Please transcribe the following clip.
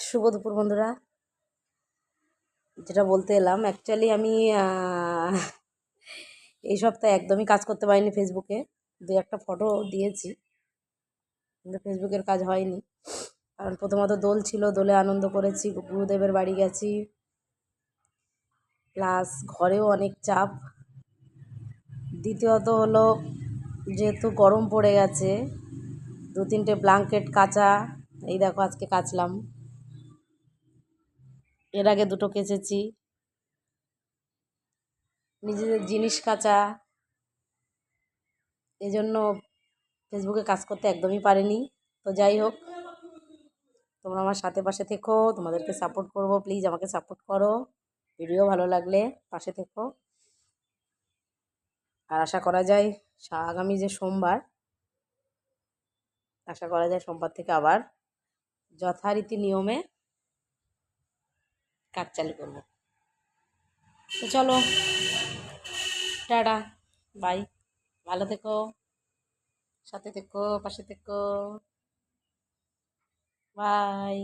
শুভ দুপুর বন্ধুরা। যেটা বলতে এলাম, অ্যাকচুয়ালি আমি এই সপ্তাহে একদমই কাজ করতে পারিনি। ফেসবুকে দু একটা ফটো দিয়েছি, কিন্তু ফেসবুকের কাজ হয়নি। কারণ প্রথমত দোল ছিল, দোলে আনন্দ করেছি, গুরুদেবের বাড়ি গেছি, প্লাস ঘরেও অনেক চাপ। দ্বিতীয়ত হলো, যেহেতু গরম পড়ে গেছে, 2-3টে ব্ল্যাঙ্কেট কাচা। এই দেখো আজকে কাচলাম, এর আগে 2টো কেচেছি। নিজেদের জিনিস কাচা, এই জন্য ফেসবুকে কাজ করতে একদমই পারিনি। তো যাই হোক, তোমরা আমার সাথে পাশে থেকো, তোমাদেরকে সাপোর্ট করব, প্লিজ আমাকে সাপোর্ট করো। ভিডিও ভালো লাগলে পাশে থেকো। আর আশা করা যায় আগামী যে সোমবার, আশা করা যায় সোমবার থেকে আবার যথারীতি নিয়মে কাজ চালু করবো। তো চলো, টাটা, বাই। ভালো থেকো, সাথে থেকো, পাশে থেকো, বাই।